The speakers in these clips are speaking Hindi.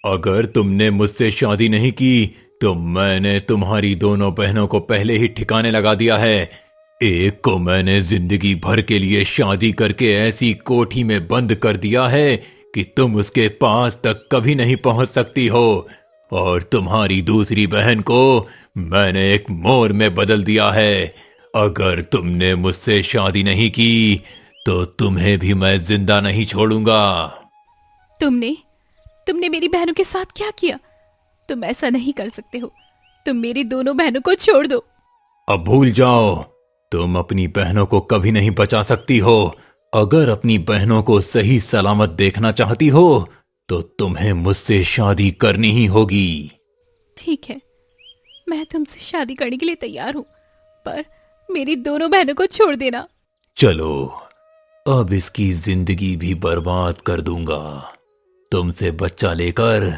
अगर तुमने मुझसे शादी नहीं की तो मैंने तुम्हारी दोनों बहनों को पहले ही ठिकाने लगा दिया है। एक को मैंने जिंदगी भर के लिए शादी करके ऐसी कोठी में बंद कर दिया है कि तुम उसके पास तक कभी नहीं पहुंच सकती हो, और तुम्हारी दूसरी बहन को मैंने एक मोर में बदल दिया है। अगर तुमने मुझसे शादी नहीं की तो तुम्हें भी मैं जिंदा नहीं छोड़ूंगा। तुमने तुमने मेरी बहनों के साथ क्या किया? तुम ऐसा नहीं कर सकते हो। तुम मेरी दोनों बहनों को छोड़ दो। अब भूल जाओ, तुम अपनी बहनों को कभी नहीं बचा सकती हो। अगर अपनी बहनों को सही सलामत देखना चाहती हो तो तुम्हें मुझसे शादी करनी ही होगी। ठीक है, मैं तुमसे शादी करने के लिए तैयार हूँ, पर मेरी दोनों बहनों को छोड़ देना। चलो, अब इसकी जिंदगी भी बर्बाद कर दूंगा। तुमसे बच्चा लेकर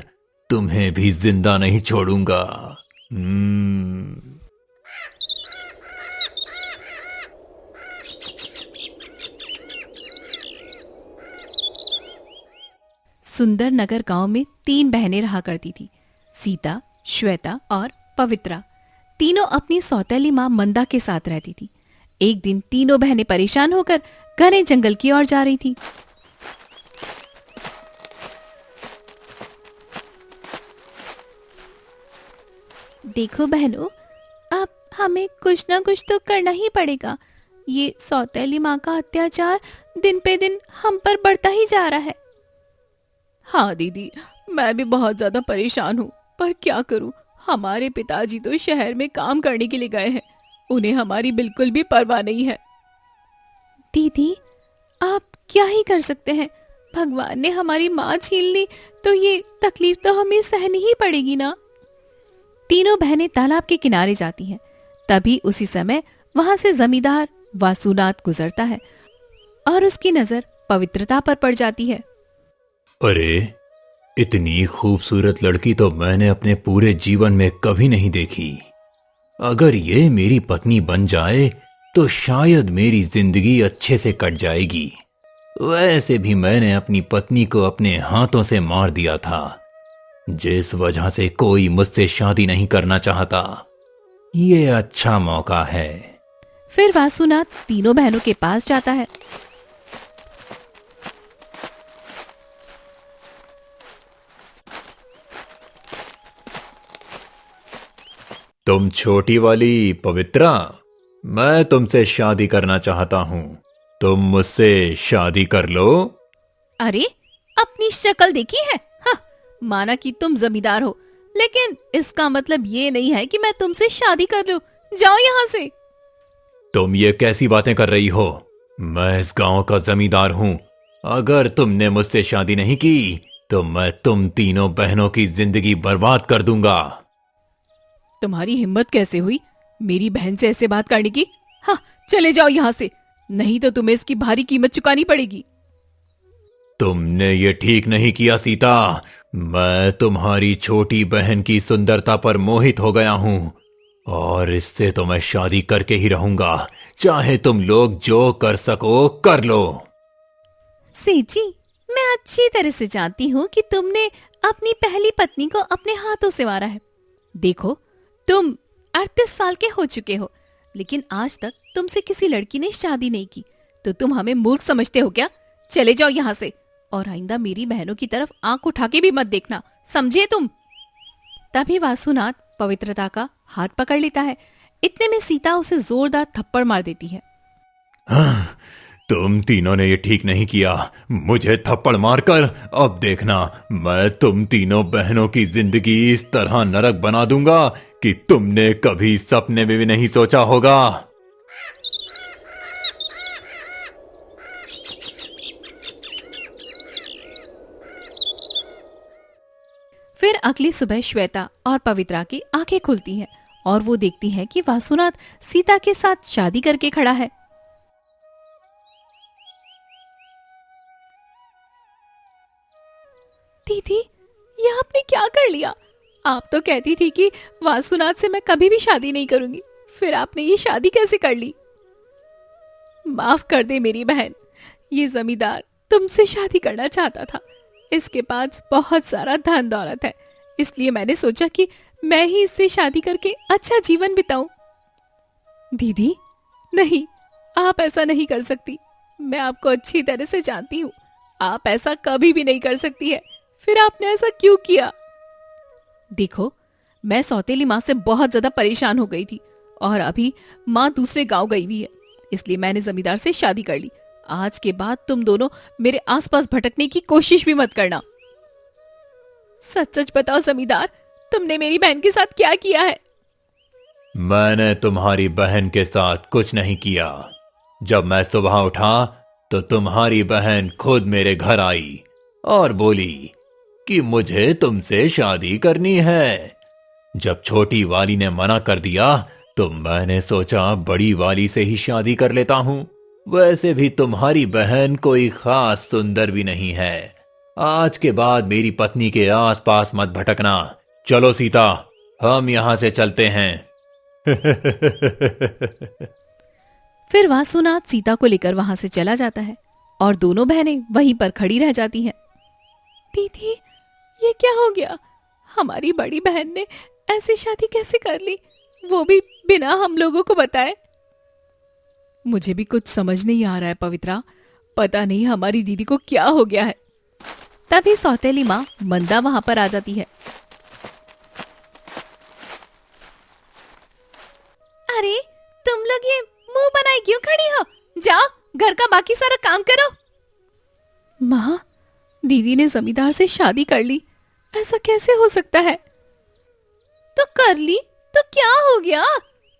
तुम्हें भी जिंदा नहीं छोड़ूंगा। सुंदर नगर गांव में 3 बहनें रहा करती थी, सीता, श्वेता और पवित्रा। तीनों अपनी सौतेली मां मंदा के साथ रहती थी। एक दिन तीनों बहनें परेशान होकर घने जंगल की ओर जा रही थी। देखो बहनों, अब हमें कुछ ना कुछ तो करना ही पड़ेगा। ये सौतेली माँ का अत्याचार दिन पे दिन हम पर बढ़ता ही जा रहा है। हाँ दीदी, मैं भी बहुत ज्यादा परेशान हूँ, पर क्या करूँ? हमारे पिताजी तो शहर में काम करने के लिए गए हैं। उन्हें हमारी बिल्कुल भी परवाह नहीं है। दीदी, आप क्या ही कर सकते हैं? भगवान ने हमारी माँ छीन ली तो ये तकलीफ तो हमें सहनी ही पड़ेगी ना। तीनों बहनें तालाब के किनारे जाती हैं। तभी उसी समय वहां से जमींदार वासुनाथ गुजरता है और उसकी नजर पवित्रता पर पड़ जाती है। अरे, इतनी खूबसूरत लड़की तो मैंने अपने पूरे जीवन में कभी नहीं देखी। अगर ये मेरी पत्नी बन जाए तो शायद मेरी जिंदगी अच्छे से कट जाएगी। वैसे भी मैंने अपनी पत्नी को अपने हाथों से मार दिया था, जिस वजह से कोई मुझसे शादी नहीं करना चाहता। ये अच्छा मौका है। फिर वासुनाथ तीनों बहनों के पास जाता है। तुम छोटी वाली पवित्रा, मैं तुमसे शादी करना चाहता हूं। तुम मुझसे शादी कर लो। अरे, अपनी शक्ल देखी है? हाँ, माना कि तुम जमींदार हो, लेकिन इसका मतलब ये नहीं है कि मैं तुमसे शादी कर लूं। जाओ यहाँ से। तुम ये कैसी बातें कर रही हो? मैं इस गांव का जमींदार हूं। अगर तुमने मुझसे शादी नहीं की तो मैं तुम तीनों बहनों की जिंदगी बर्बाद कर दूंगा। तुम्हारी हिम्मत कैसे हुई मेरी बहन से ऐसे बात करने की? हाँ, चले जाओ यहाँ से, नहीं तो तुम्हें इसकी भारी कीमत चुकानी पड़ेगी। तुमने ये ठीक नहीं किया सीता। मैं तुम्हारी छोटी बहन की सुंदरता पर मोहित हो गया हूं, और इससे तो मैं शादी करके ही रहूंगा, चाहे तुम लोग जो कर सको कर लो। सेठ जी, मैं अच्छी तरह से जानती हूँ कि तुमने अपनी पहली पत्नी को अपने हाथों से मारा है। देखो, तुम 38 साल के हो चुके हो, लेकिन आज तक तुमसे किसी लड़की ने शादी नहीं की, तो तुम हमें मूर्ख समझते हो क्या? चले जाओ यहाँ से, और आइंदा मेरी बहनों की तरफ आंख उठा के भी मत देखना, समझे तुम? तभी वासुनाथ पवित्रता का हाथ पकड़ लेता है। इतने में सीता उसे जोरदार थप्पड़ मार देती है। हाँ, तुम तीनों ने ये ठीक नहीं किया, मुझे थप्पड़ मारकर। अब देखना, मैं तुम तीनों बहनों की जिंदगी इस तरह नरक बना दूंगा कि तुमने कभी सपने में भी नहीं सोचा होगा। फिर अगली सुबह श्वेता और पवित्रा की आंखें खुलती हैं और वो देखती हैं कि वासुनाथ सीता के साथ शादी करके खड़ा है। दीदी, ये आपने क्या कर लिया? आप तो कहती थी कि वासुनाथ से मैं कभी भी शादी नहीं करूंगी, फिर आपने ये शादी कैसे कर ली? माफ कर दे मेरी बहन, ये जमींदार तुमसे शादी करना चाहता था, इसके पास बहुत सारा धन दौलत है, इसलिए मैंने सोचा कि मैं ही इससे शादी करके अच्छा जीवन बिताऊं। दीदी, नहीं, आप ऐसा नहीं कर सकती। मैं आपको अच्छी तरह से जानती हूँ, आप ऐसा कभी भी नहीं कर सकती है। फिर आपने ऐसा क्यों किया? देखो, मैं सौतेली माँ से बहुत ज्यादा परेशान हो गई थी और अभी माँ दूसरे गांव गई हुई है, इसलिए मैंने जमींदार से शादी कर ली। आज के बाद तुम दोनों मेरे आसपास भटकने की कोशिश भी मत करना। सच सच बताओ जमींदार, तुमने मेरी बहन के साथ क्या किया है? मैंने तुम्हारी बहन के साथ कुछ नहीं किया। जब मैं सुबह उठा तो तुम्हारी बहन खुद मेरे घर आई और बोली कि मुझे तुमसे शादी करनी है। जब छोटी वाली ने मना कर दिया तो मैंने सोचा बड़ी वाली से ही शादी कर लेता हूं। वैसे भी तुम्हारी बहन कोई खास सुंदर भी नहीं है। आज के बाद मेरी पत्नी के आसपास मत भटकना। चलो सीता, हम यहां से चलते हैं। फिर वासुनाथ सीता को लेकर वहां से चला जाता है और दोनों बहनें वहीं पर खड़ी रह जाती हैं। दीदी, ये क्या हो गया? हमारी बड़ी बहन ने ऐसी शादी कैसे कर ली, वो भी बिना हम लोगों को बताए? मुझे भी कुछ समझ नहीं आ रहा है पवित्रा, पता नहीं हमारी दीदी को क्या हो गया है। तभी सौतेली माँ मंदा वहां पर आ जाती है। अरे, तुम लोग ये मुंह बनाए क्यों खड़ी हो? जाओ, घर का बाकी सारा काम करो। माँ, दीदी ने जमींदार से शादी कर ली, ऐसा कैसे हो सकता है? तो कर ली तो क्या हो गया?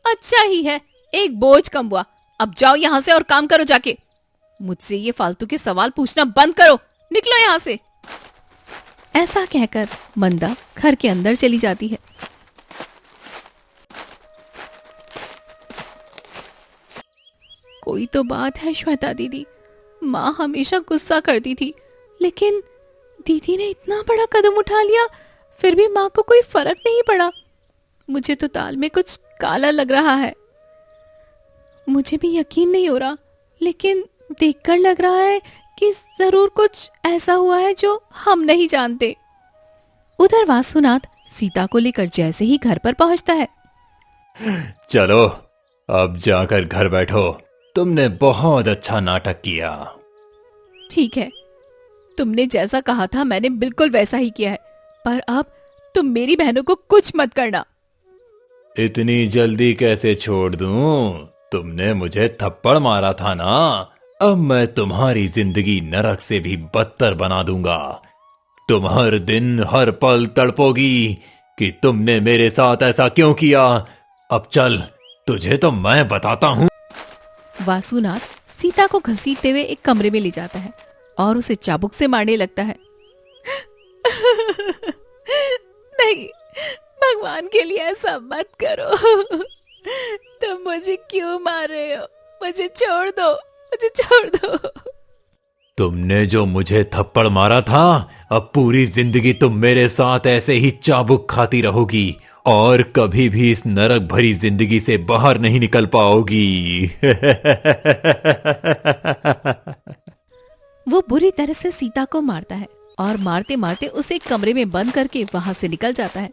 अच्छा ही है, एक बोझ कम हुआ। अब जाओ यहां से और काम करो जाके। मुझसे ये फालतू के सवाल पूछना बंद करो, निकलो यहां से। ऐसा कहकर मंदा घर के अंदर चली जाती है। कोई तो बात है श्वेता दीदी, माँ हमेशा गुस्सा करती थी, लेकिन दीदी ने इतना बड़ा कदम उठा लिया, फिर भी माँ को कोई फर्क नहीं पड़ा। मुझे तो दाल में कुछ काला लग रहा है। मुझे भी यकीन नहीं हो रहा, लेकिन देखकर लग रहा है कि जरूर कुछ ऐसा हुआ है जो हम नहीं जानते। उधर वासुनाथ सीता को लेकर जैसे ही घर पर पहुंचता है। चलो, अब जाकर घर बैठो। तुमने बहुत अच्छा नाटक किया। ठीक है, तुमने जैसा कहा था मैंने बिल्कुल वैसा ही किया है, पर अब तुम मेरी बहनों को कुछ मत करना। इतनी जल्दी कैसे छोड़ दूं? तुमने मुझे थप्पड़ मारा था ना, अब मैं तुम्हारी जिंदगी नरक से भी बदतर बना दूंगा। तुम हर दिन हर पल तड़पोगी कि तुमने मेरे साथ ऐसा क्यों किया। अब चल, तुझे तो मैं बताता हूं। वासुनाथ सीता को घसीटते हुए एक कमरे में ले जाता है और उसे चाबुक से मारने लगता है। नहीं, भगवान के लिए ऐसा मत करो। तुम मुझे क्यों मार रहे हो? मुझे छोड़ दो, मुझे छोड़ दो। तुमने जो मुझे थप्पड़ मारा था, अब पूरी जिंदगी तुम मेरे साथ ऐसे ही चाबुक खाती रहोगी और कभी भी इस नरक भरी जिंदगी से बाहर नहीं निकल पाओगी। वो बुरी तरह से सीता को मारता है और मारते मारते उसे एक कमरे में बंद करके वहां से निकल जाता है।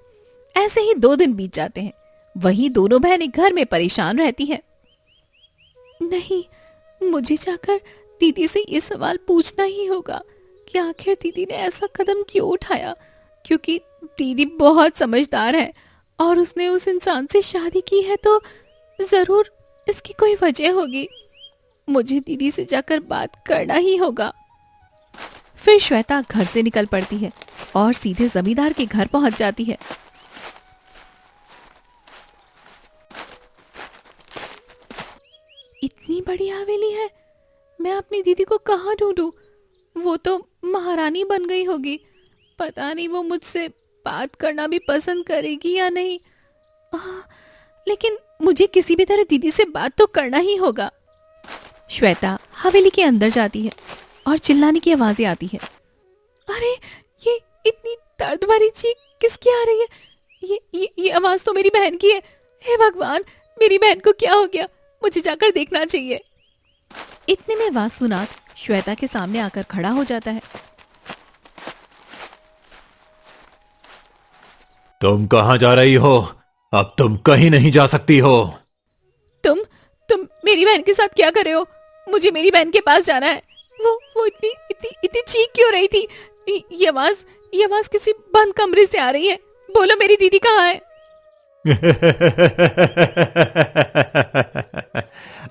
ऐसे ही 2 दिन बीत जाते हैं। वहीं दोनों बहनें घर में परेशान रहती हैं। नहीं, मुझे जाकर दीदी से ये सवाल पूछना ही होगा कि आखिर दीदी ने ऐसा कदम क्यों उठाया, क्योंकि दीदी बहुत समझदार है और उसने उस इंसान से शादी की है तो जरूर इसकी कोई वजह होगी। मुझे दीदी से जाकर बात करना ही होगा। फिर श्वेता घर से निकल पड़ती है और सीधे जमींदार के घर पहुंच जाती है। इतनी बड़ी हवेली है, मैं अपनी दीदी को कहाँ ढूंढूं? वो तो महारानी बन गई होगी, पता नहीं वो मुझसे बात करना भी पसंद करेगी या नहीं। लेकिन मुझे किसी भी तरह दीदी से बात तो करना ही होगा। श्वेता हवेली के अंदर जाती है और चिल्लाने की आवाजें आती है। अरे, ये इतनी दर्द भरी चीख किसकी आ रही है? ये आवाज तो मेरी बहन की है। हे भगवान, मेरी बहन को क्या हो गया? मुझे जाकर देखना चाहिए। इतने में वासुनाथ श्वेता के सामने आकर खड़ा हो जाता है। तुम कहां जा रही हो? अब तुम कहीं नहीं जा सकती हो। तुम मेरी बहन के साथ क्या कर रहे हो? मुझे मेरी बहन के पास जाना है। वो इतनी इतनी इतनी चीख क्यों रही थी? ये आवाज किसी बंद कमरे से आ रही है। बोलो, मेरी दीदी कहाँ है?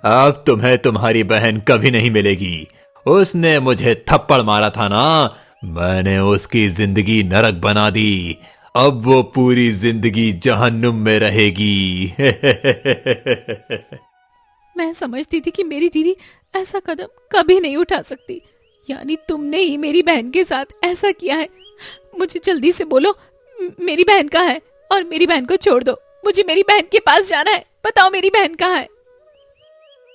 अब तुम्हें तुम्हारी बहन कभी नहीं मिलेगी। उसने मुझे थप्पड़ मारा था ना, मैंने उसकी जिंदगी नरक बना दी। अब वो पूरी जिंदगी जहन्नुम में रहेगी। मैं समझती थी कि मेरी दीदी ऐसा कदम कभी नहीं उठा सकती, यानी तुमने ही मेरी बहन के साथ ऐसा किया है। मुझे जल्दी से बोलो, मेरी बहन कहाँ है? और मेरी बहन को छोड़ दो, मुझे मेरी बहन के पास जाना है। बताओ, मेरी बहन कहाँ है?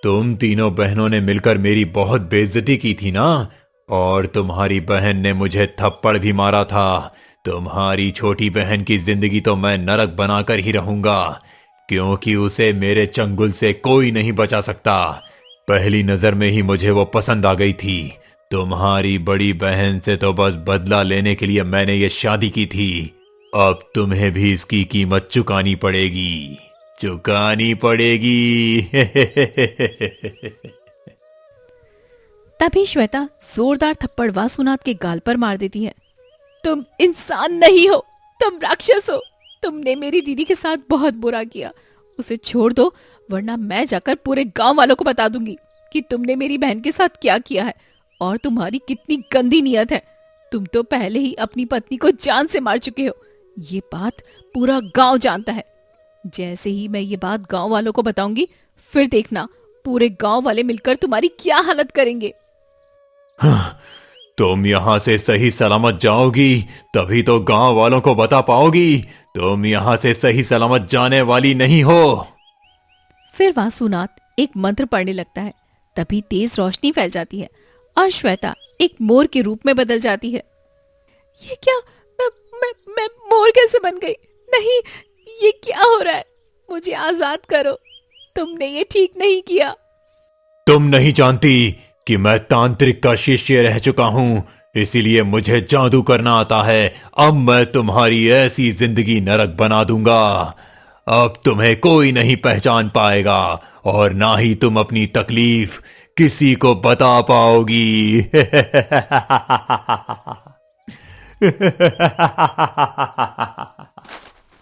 तुम तीनों बहनों ने मिलकर मेरी बहुत बेइज्जती की थी ना, और तुम्हारी बहन ने मुझे थप्पड़ भी मारा था। तुम्हारी छोटी बहन की जिंदगी तो मैं नरक बनाकर ही रहूंगा, क्योंकि उसे मेरे चंगुल से कोई नहीं बचा सकता। पहली नजर में ही मुझे वो पसंद आ गई थी। तुम्हारी बड़ी बहन से तो बस बदला लेने के लिए मैंने ये शादी की थी। अब तुम्हें भी इसकी कीमत चुकानी पड़ेगी, चुकानी पड़ेगी। तभी श्वेता जोरदार थप्पड़ वासुनाथ के गाल पर मार देती है। तुम इंसान नहीं हो, तुम राक्षस हो। तुमने मेरी दीदी के साथ बहुत बुरा किया। उसे छोड़ दो, वरना मैं जाकर पूरे गांव वालों को बता दूंगी कि तुमने मेरी बहन के साथ क्या किया है और तुम्हारी कितनी गंदी नीयत है। तुम तो पहले ही अपनी पत्नी को जान से मार चुके हो। ये बात पूरा गांव जानता है। जैसे ही मैं ये बात गांव वालों को बताऊंगी, फिर देखना पूरे गांव वाले मिलकर तुम्हारी क्या हालत करेंगे। तुम यहां से सही सलामत जाओगी तभी तो गांव वालों को बता पाओगी। तुम यहां से सही सलामत जाने वाली नहीं हो। फिर वासुनाथ एक मंत्र पढ़ने लगता है। तभी तेज रोशनी फैल जाती है और श्वेता एक मोर के रूप में बदल जाती है। ये क्या? मैं मोर कैसे बन गई? नहीं, ये क्या हो रहा है? मुझे आजाद करो। तुमने ये ठीक नहीं किया। तुम नहीं जानती कि मैं तांत्रिक का शिष्य रह चुका हूं, इसीलिए मुझे जादू करना आता है। अब मैं तुम्हारी ऐसी जिंदगी नरक बना दूंगा। अब तुम्हें कोई नहीं पहचान पाएगा और ना ही तुम अपनी तकलीफ किसी को बता पाओगी।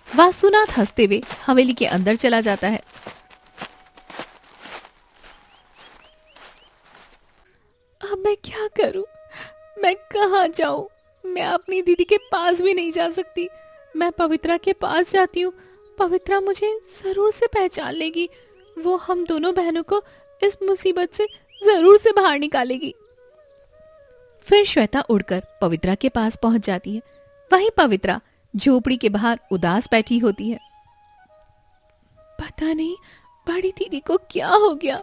वासुनाथ हंसते हुए हवेली के अंदर चला जाता है। अब मैं क्या करूं? मैं कहाँ जाऊं? मैं अपनी दीदी के पास भी नहीं जा सकती। मैं पवित्रा के पास जाती हूँ, पवित्रा मुझे जरूर से पहचान लेगी। वो हम दोनों बहनों को इस मुसीबत से जरूर से बाहर निकालेगी। फिर श्वेता उड़कर पवित्रा के पास पहुंच जाती है। वहीं पवित्रा झोपड़ी के बाहर उदास बैठी होती है। पता नहीं बड़ी दीदी को क्या हो गया,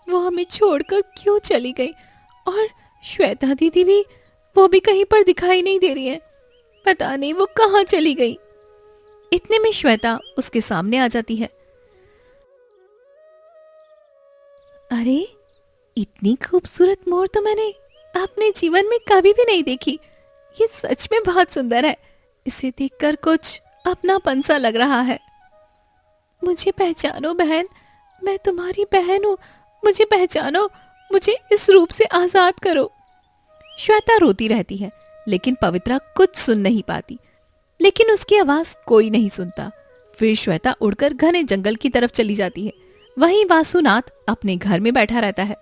वो हमें छोड़कर क्यों चली गई? और श्वेता दीदी भी, वो भी कहीं पर दिखाई नहीं दे रही है। पता नहीं वो कहाँ चली गई। इतने में श्वेता उसके सामने आ जाती है। अरे, इतनी खूबसूरत मोर तो मैंने अपने जीवन में कभी भी नहीं देखी। ये सच में बहुत सुंदर है। इसे देखकर कुछ अपनापन सा लग रहा है। मुझे पहचानो बहन, मैं तुम्हारी बहन हूँ। मुझे पहचानो, मुझे इस रूप से आजाद करो। श्वेता रोती रहती है, लेकिन पवित्रा कुछ सुन नहीं पाती। लेकिन उसकी आवाज कोई नहीं सुनता। फिर श्वेता उड़कर घने जंगल की तरफ चली जाती है। वहीं वासुनाथ अपने घर में बैठा रहता है।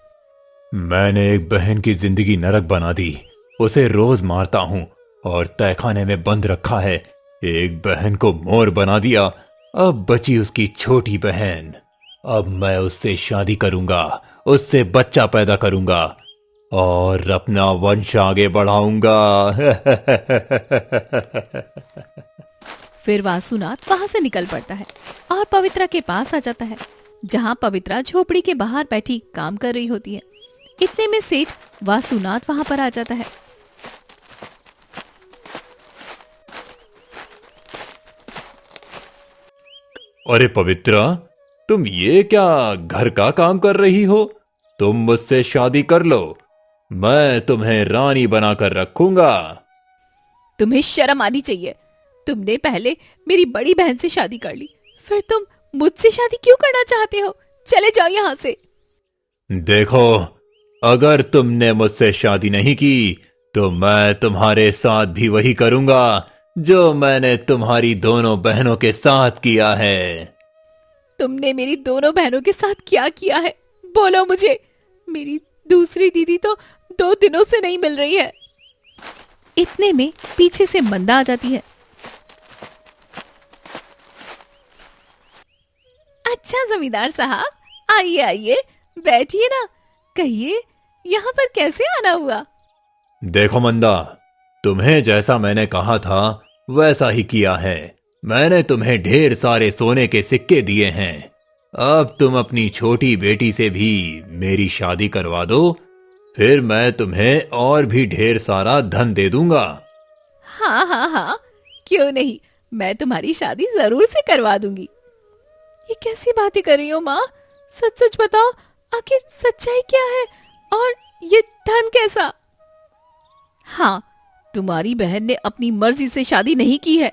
मैंने एक बहन की जिंदगी नरक बना दी। उसे रोज मारता हूँ और तहखाने में बंद रखा है। एक बहन को मोर बना दिया, अब बची उसकी छोटी बहन। अब मैं उससे शादी करूंगा, उससे बच्चा पैदा करूंगा और अपना वंश आगे बढ़ाऊंगा। फिर वासुनाथ वहां से निकल पड़ता है और पवित्रा के पास आ जाता है, जहां पवित्रा झोपड़ी के बाहर बैठी काम कर रही होती है। इतने में सेठ वासुनाथ वहां पर आ जाता है। अरे पवित्रा, तुम ये क्या घर का काम कर रही हो? तुम मुझसे शादी कर लो, मैं तुम्हें रानी बनाकर रखूंगा। तुम्हें शर्म आनी चाहिए। तुमने पहले मेरी बड़ी बहन से शादी कर ली, फिर तुम मुझसे शादी क्यों करना चाहते हो? चले जाओ यहाँ से। देखो, अगर तुमने मुझसे शादी नहीं की तो मैं तुम्हारे साथ भी वही करूंगा जो मैंने तुम्हारी दोनों बहनों के साथ किया है। तुमने मेरी दोनों बहनों के साथ क्या किया है? बोलो मुझे। मेरी दूसरी दीदी तो 2 दिनों से नहीं मिल रही है। इतने में पीछे से मंदा आ जाती है। अच्छा जमींदार साहब, आइए आइए, बैठिए ना। कहिए, यहाँ पर कैसे आना हुआ? देखो मंदा, तुम्हें जैसा मैंने कहा था वैसा ही किया है। मैंने तुम्हें ढेर सारे सोने के सिक्के दिए हैं। अब तुम अपनी छोटी बेटी से भी मेरी शादी करवा दो, फिर मैं तुम्हें और भी ढेर सारा धन दे दूंगा। हाँ हाँ हाँ, क्यों नहीं, मैं तुम्हारी शादी जरूर से करवा दूंगी। ये कैसी बातें कर रही हो माँ? सच सच बताओ, आखिर सच्चाई क्या है और ये धन कैसा? हाँ, तुम्हारी बहन ने अपनी मर्जी से शादी नहीं की है।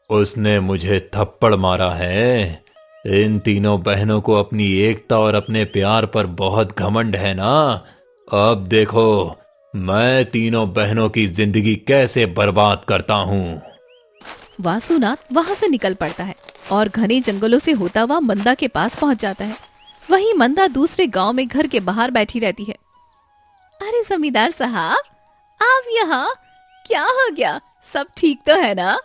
उसने मुझे थप्पड़ मारा है। इन तीनों बहनों को अपनी एकता और अपने प्यार पर बहुत घमंड है ना। अब देखो, मैं तीनों बहनों की जिंदगी कैसे बर्बाद करता हूँ। वासुनाथ वहां से निकल पड़ता है और घने जंगलों से होता हुआ मंदा के पास पहुंच जाता है। वहीं मंदा दूसरे गांव में घर के बाहर बैठी रहती है। अरे जमींदार साहब, आप यहाँ? क्या हो गया? सब ठीक तो है ना?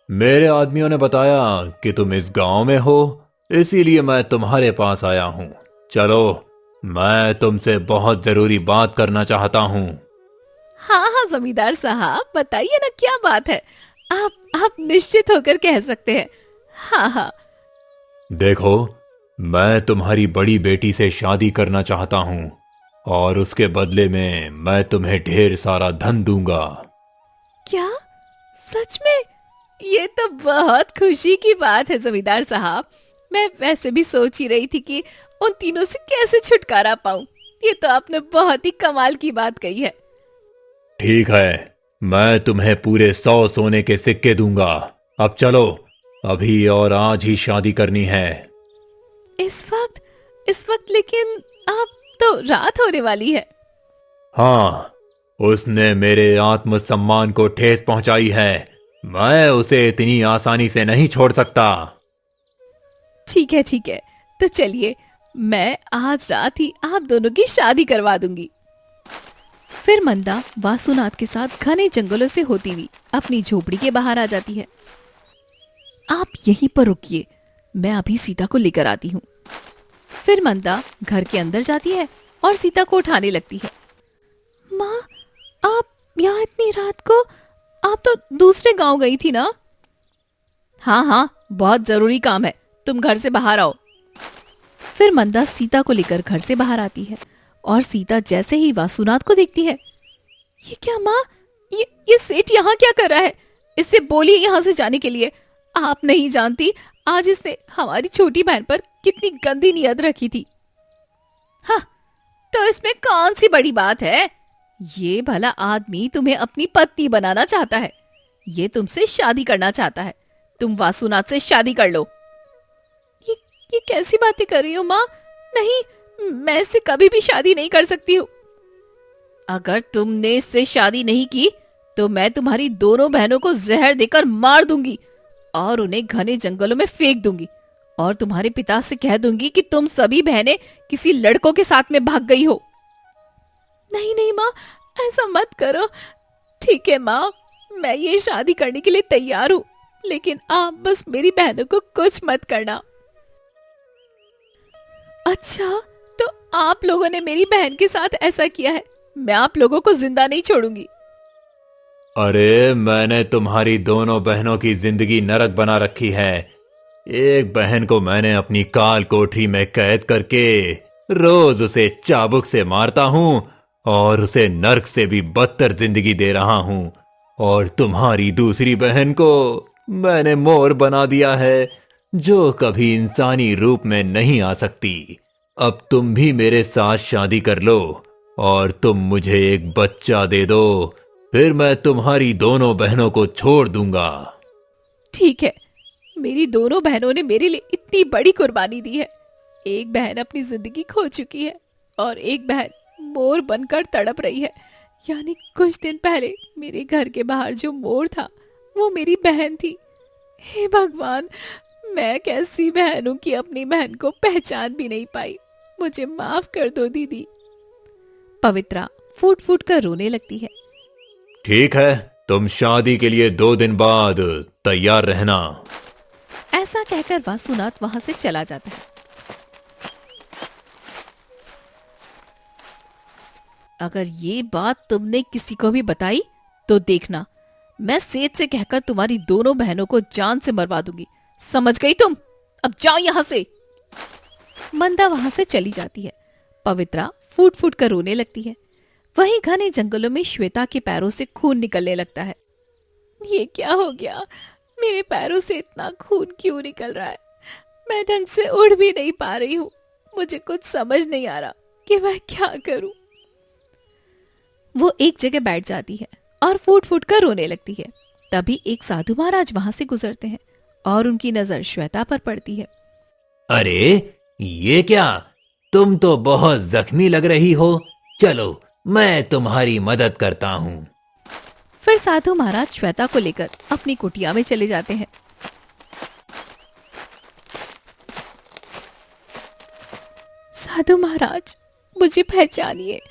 मेरे आदमियों ने बताया कि तुम इस गांव में हो, इसीलिए मैं तुम्हारे पास आया हूँ। चलो, मैं तुमसे बहुत जरूरी बात करना चाहता हूँ। हाँ हाँ जमींदार साहब, बताइए ना, क्या बात है? आप निश्चित होकर कह सकते हैं। हाँ हाँ। देखो, मैं तुम्हारी बड़ी बेटी से शादी करना चाहता हूँ और उसके बदले में मैं तुम्हें ढेर सारा धन दूंगा। क्या? सच में? ये तो बहुत खुशी की बात है जमींदार साहब। मैं वैसे भी सोच ही रही थी कि उन तीनों से कैसे छुटकारा पाऊं। ये तो आपने बहुत ही कमाल की बात कही है। ठीक है, मैं तुम्हें पूरे 100 सोने के सिक्के दूंगा। अब चलो, अभी और आज ही शादी करनी है। इस वक्त लेकिन अब तो रात होने वाली है। हाँ, उसने मेरे आत्मसम्मान को ठेस पहुंचाई है। मैं उसे इतनी आसानी से नहीं छोड़ सकता। ठीक है, तो चलिए, मैं आज रात ही आप दोनों की शादी करवा दूंगी। फिर मंदा वासुनाथ के साथ घने जंगलों से होती हुई अपनी झोपड़ी के बाहर आ जाती है। आप यहीं पर रुकिए, मैं अभी सीता को लेकर आती हूँ। फिर मंदा घर के अंदर जाती है और सीता को उठाने लगती है। माँ, आप यहाँ इतनी रात को? आप तो दूसरे गांव गई थी ना? हाँ हाँ, बहुत जरूरी काम है, तुम घर से बाहर आओ। फिर मंदा सीता को लेकर घर से बाहर आती है और सीता जैसे ही वासुनाथ को देखती है, ये क्या माँ? ये सेठ यहाँ क्या कर रहा है? इससे बोलिए यहाँ से जाने के लिए। आप नहीं जानती, आज इसने हमारी छोटी बहन पर कितनी गंदी नियत रखी थी। हाँ, तो इसमें कौन सी बड़ी बात है? ये भला आदमी तुम्हें अपनी पत्नी बनाना चाहता है। ये तुमसे शादी करना चाहता है। तुम वासुनाथ से शादी कर लो। ये कैसी बातें कर रही हो माँ? नहीं, मैं इससे कभी भी शादी नहीं कर सकती हूँ। अगर तुमने इससे शादी नहीं की तो मैं तुम्हारी दोनों बहनों को जहर देकर मार दूंगी और उन्हें घने जंगलों में फेंक दूंगी और तुम्हारे पिता से कह दूंगी कि तुम सभी बहनें किसी लड़कों के साथ में भाग गई हो। नहीं नहीं माँ, ऐसा मत करो। ठीक है माँ, मैं ये शादी करने के लिए तैयार हूँ, लेकिन आप बस मेरी बहनों को कुछ मत करना। अच्छा, तो आप लोगों ने मेरी बहन के साथ ऐसा किया है, मैं आप लोगों को जिंदा नहीं छोड़ूंगी। अरे, मैंने तुम्हारी दोनों बहनों की जिंदगी नरक बना रखी है। एक बहन को मैंने अपनी काल कोठरी में कैद करके रोज उसे चाबुक से मारता हूँ और उसे नरक से भी बदतर जिंदगी दे रहा हूँ, और तुम्हारी दूसरी बहन को मैंने मोर बना दिया है जो कभी इंसानी रूप में नहीं आ सकती। अब तुम भी मेरे साथ शादी कर लो और तुम मुझे एक बच्चा दे दो, फिर मैं तुम्हारी दोनों बहनों को छोड़ दूंगा। ठीक है, मेरी दोनों बहनों ने मेरे लिए इतनी बड़ी कुर्बानी दी है। एक बहन अपनी जिंदगी खो चुकी है और एक बहन मोर बनकर तड़प रही है। यानी कुछ दिन पहले मेरे घर के बाहर जो मोर था वो मेरी बहन थी। हे भगवान, मैं कैसी बहन हूं कि अपनी बहन को पहचान भी नहीं पाई। मुझे माफ कर दो दीदी। पवित्रा फूट फूट कर रोने लगती है। ठीक है, तुम शादी के लिए 2 दिन बाद तैयार रहना। ऐसा कहकर वासुनाथ वहां से चला जाता है। अगर ये बात तुमने किसी को भी बताई तो देखना, मैं सेठ से कहकर तुम्हारी दोनों बहनों को जान से मरवा दूंगी। समझ गई तुम? अब जाओ यहां से। मंदा वहां से चली जाती है। पवित्रा फूट फूट कर रोने लगती है। वहीं घने जंगलों में श्वेता के पैरों से खून निकलने लगता है। ये क्या हो गया? मेरे पैरों से इतना खून क्यों निकल रहा है? मैं ढंग से उड़ भी नहीं पा रही हूँ। मुझे कुछ समझ नहीं आ रहा कि मैं क्या करूं। वो एक जगह बैठ जाती है और फूट फूट कर रोने लगती है। तभी एक साधु महाराज वहां से गुजरते हैं और उनकी नजर श्वेता पर पड़ती है। अरे, ये क्या? तुम तो बहुत जख्मी लग रही हो। चलो, मैं तुम्हारी मदद करता हूँ। फिर साधु महाराज श्वेता को लेकर अपनी कुटिया में चले जाते हैं। साधु महाराज, मुझे पहचानिए,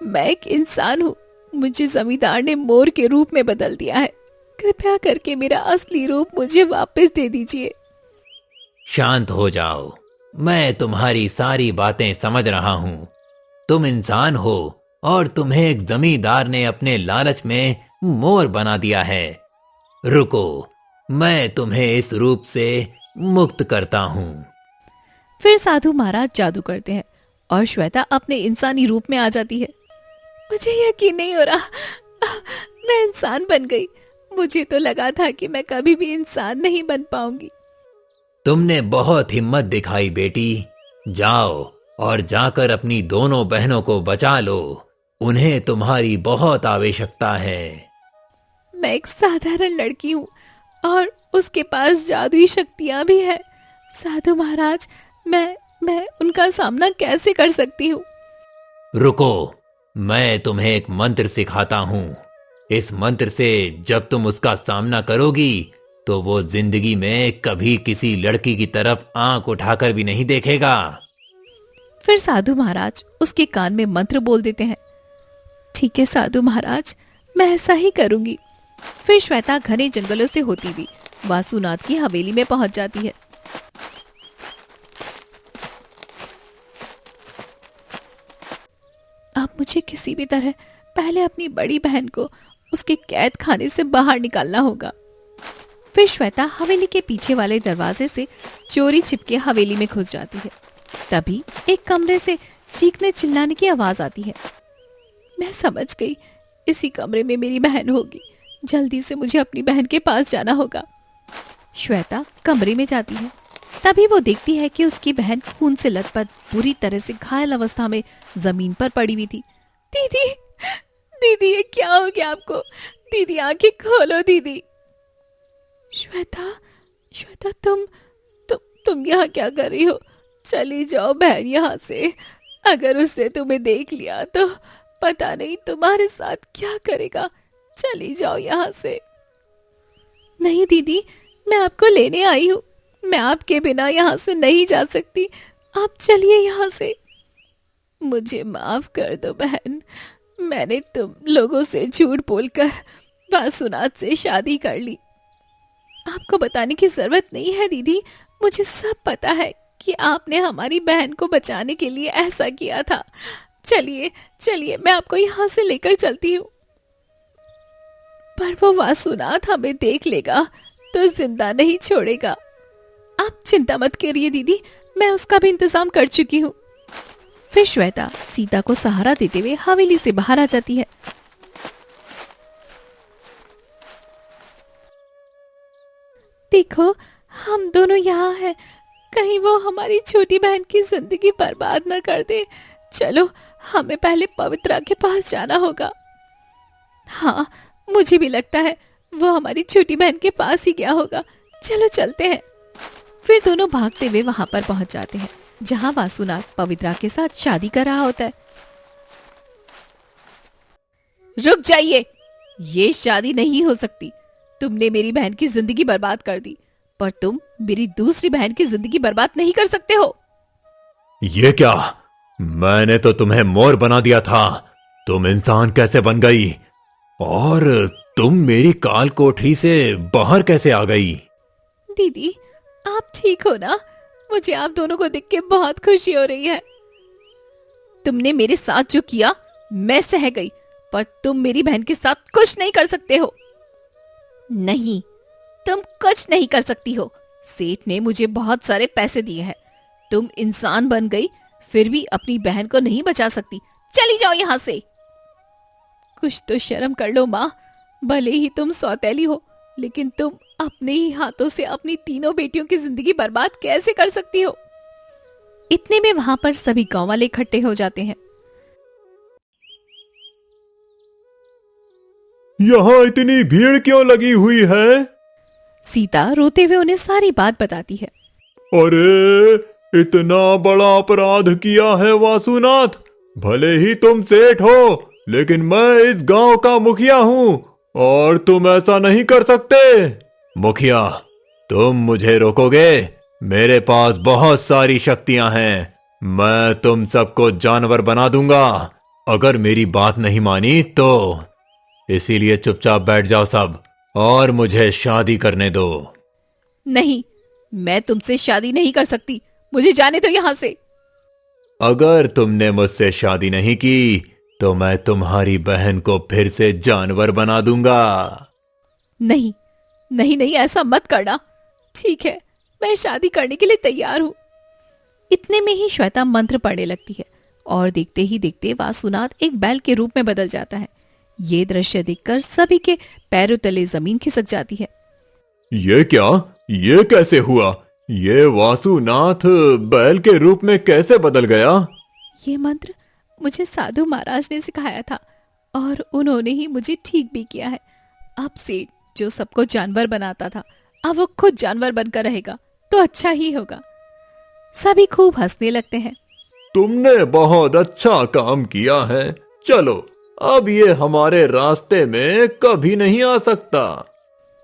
मैं एक इंसान हूँ। मुझे जमींदार ने मोर के रूप में बदल दिया है। कृपया करके मेरा असली रूप मुझे वापस दे दीजिए। शांत हो जाओ, मैं तुम्हारी सारी बातें समझ रहा हूँ। तुम इंसान हो और तुम्हें एक जमींदार ने अपने लालच में मोर बना दिया है। रुको, मैं तुम्हें इस रूप से मुक्त करता हूँ। फिर साधु महाराज जादू करते हैं और श्वेता अपने इंसानी रूप में आ जाती है। मुझे यकीन नहीं हो रहा, मैं इंसान बन गई। मुझे तो लगा था कि मैं कभी भी इंसान नहीं बन पाऊंगी। तुमने बहुत हिम्मत दिखाई बेटी। जाओ और जाकर अपनी दोनों बहनों को बचा लो। उन्हें तुम्हारी बहुत आवश्यकता है। मैं एक साधारण लड़की हूँ और उसके पास जादुई शक्तियाँ भी है। साधु महाराज, मैं उनका सामना कैसे कर सकती हूँ? रुको, मैं तुम्हें एक मंत्र सिखाता हूँ। इस मंत्र से जब तुम उसका सामना करोगी तो वो जिंदगी में कभी किसी लड़की की तरफ आंख उठाकर भी नहीं देखेगा। फिर साधु महाराज उसके कान में मंत्र बोल देते हैं। ठीक है साधु महाराज, मैं ऐसा ही करूंगी। फिर श्वेता घने जंगलों से होती हुई वासुनाथ की हवेली में पहुंच जाती है। अब मुझे किसी भी तरह पहले अपनी बड़ी बहन को उसके कैद खाने से बाहर निकालना होगा। फिर श्वेता हवेली के पीछे वाले दरवाजे से चोरी छिपके हवेली में घुस जाती है। तभी एक कमरे से चीखने चिल्लाने की आवाज आती है। मैं समझ गई, इसी कमरे में मेरी बहन होगी। जल्दी से मुझे अपनी बहन के पास जाना होगा। श्वेता कमरे में जाती है। तभी वो देखती है कि उसकी बहन खून से लथपथ बुरी तरह से घायल अवस्था में जमीन पर पड़ी हुई थी। दीदी, दीदी, ये क्या हो गया आपको? दीदी, आंखें खोलो दीदी। श्वेता, श्वेता, तुम यहाँ क्या कर रही हो? चली जाओ बहन यहाँ से। अगर उसने तुम्हें देख लिया तो पता नहीं तुम्हारे साथ क्या करेगा। चली जाओ यहाँ से। नहीं दीदी, मैं आपको लेने आई हूँ। मैं आपके बिना यहाँ से नहीं जा सकती। आप चलिए यहाँ से। मुझे माफ कर दो बहन। मैंने तुम लोगों से झूठ बोलकर वासुनाथ से शादी कर ली। आपको बताने की जरूरत नहीं है दीदी। मुझे सब पता है कि आपने हमारी बहन को बचाने के लिए ऐसा किया था। चलिए चलिए, मैं आपको यहाँ से लेकर चलती हूँ। पर वो वासुनाथ हमें देख लेगा तो जिंदा नहीं छोड़ेगा। आप चिंता मत करिए दीदी, मैं उसका भी इंतजाम कर चुकी हूँ। फिर श्वेता सीता को सहारा देते हुए हवेली से बाहर आ जाती है। देखो, हम दोनों यहाँ हैं। कहीं वो हमारी छोटी बहन की जिंदगी बर्बाद न कर दे। चलो, हमें पहले पवित्रा के पास जाना होगा। हाँ, मुझे भी लगता है वो हमारी छोटी बहन के पास ही गया होगा। चलो चलते हैं। फिर दोनों भागते हुए वहां पर पहुंच जाते हैं जहां वासुनाथ पवित्रा के साथ शादी कर रहा होता है। रुक जाइए, ये शादी नहीं हो सकती। तुमने मेरी बहन की जिंदगी बर्बाद कर दी, पर तुम मेरी दूसरी बहन की जिंदगी बर्बाद नहीं कर सकते हो। ये क्या? मैंने तो तुम्हें मोर बना दिया था, तुम इंसान कैसे बन गई? और तुम मेरी काल कोठरी से बाहर कैसे आ गई? दीदी, आप ठीक हो ना? मुझे आप दोनों को देख के बहुत खुशी हो रही है। तुमने मेरे साथ जो किया मैं सह गई, पर तुम मेरी बहन के साथ कुछ नहीं कर सकते हो। नहीं, तुम कुछ नहीं कर सकती हो। सेठ ने मुझे बहुत सारे पैसे दिए हैं। तुम इंसान बन गई, फिर भी अपनी बहन को नहीं बचा सकती। चली जाओ यहाँ से। कुछ तो शर्म कर लो माँ। भले ही तुम सौतेली हो, लेकिन तुम अपने ही हाथों से अपनी तीनों बेटियों की जिंदगी बर्बाद कैसे कर सकती हो? इतने में वहां पर सभी गांव वाले इकट्ठे हो जाते हैं। यहाँ इतनी भीड़ क्यों लगी हुई है? सीता रोते हुए उन्हें सारी बात बताती है। अरे, इतना बड़ा अपराध किया है वासुनाथ। भले ही तुम सेठ हो, लेकिन मैं इस गांव का मुखिया हूँ और तुम ऐसा नहीं कर सकते। मुखिया, तुम मुझे रोकोगे? मेरे पास बहुत सारी शक्तियां हैं। मैं तुम सबको जानवर बना दूंगा अगर मेरी बात नहीं मानी तो। इसीलिए चुपचाप बैठ जाओ सब और मुझे शादी करने दो। नहीं, मैं तुमसे शादी नहीं कर सकती। मुझे जाने दो यहाँ से। अगर तुमने मुझसे शादी नहीं की तो मैं तुम्हारी बहन को फिर से जानवर बना दूंगा। नहीं नहीं नहीं, ऐसा मत करना। ठीक है, मैं शादी करने के लिए तैयार हूँ। इतने में ही श्वेता मंत्र पढ़ने लगती है और देखते ही देखते वासुनाथ एक बैल के रूप में बदल जाता है। ये दृश्य देखकर सभी के पैरों तले जमीन खिसक जाती है। ये क्या? ये कैसे हुआ? ये वासुनाथ बैल के रूप में कैसे बदल गया? ये मंत्र मुझे साधु महाराज ने सिखाया था और उन्होंने ही मुझे ठीक भी किया है। अब सेठ जो सबको जानवर बनाता था, अब वो खुद जानवर बनकर रहेगा तो अच्छा ही होगा। सभी खूब हंसने लगते हैं। तुमने बहुत अच्छा काम किया है। चलो, अब ये हमारे रास्ते में कभी नहीं आ सकता।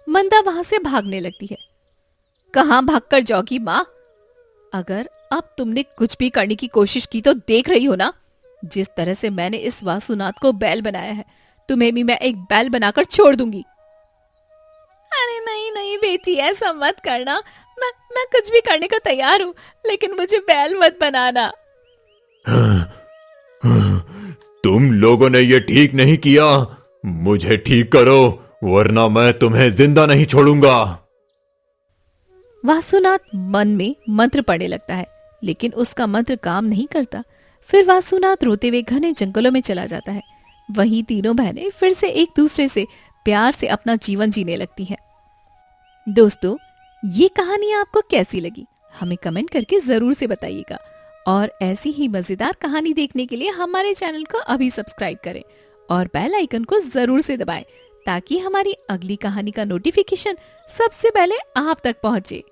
मंदा वहां से भागने लगती है। कहां भागकर जाओगी माँ? अगर अब तुमने कुछ भी करने की कोशिश की तो देख रही हो ना, जिस तरह से मैंने इस वासुनाथ को बैल बनाया है, तुम्हें भी मैं एक बैल बनाकर छोड़ दूंगी। अरे नहीं नहीं बेटी, ऐसा मत करना। मैं कुछ भी करने को तैयार हूँ, लेकिन मुझे बैल मत बनाना। तुम लोगों ने ये ठीक नहीं किया। मुझे ठीक करो, वरना मैं तुम्हें जिंदा नहीं छोड़ूंगा। वासुनाथ मन में मंत्र पढ़ने लगता है, लेकिन उसका मंत्र काम नहीं करता। फिर वासुनाथ रोते हुए घने जंगलों में चला जाता है। वहीं तीनों बहनें फिर से एक दूसरे से प्यार से अपना जीवन जीने लगती हैं। दोस्तों, ये कहानी आपको कैसी लगी हमें कमेंट करके जरूर से बताइएगा और ऐसी ही मजेदार कहानी देखने के लिए हमारे चैनल को अभी सब्सक्राइब करें और बेल आइकन को जरूर से दबाएं ताकि हमारी अगली कहानी का नोटिफिकेशन सबसे पहले आप तक पहुंचे।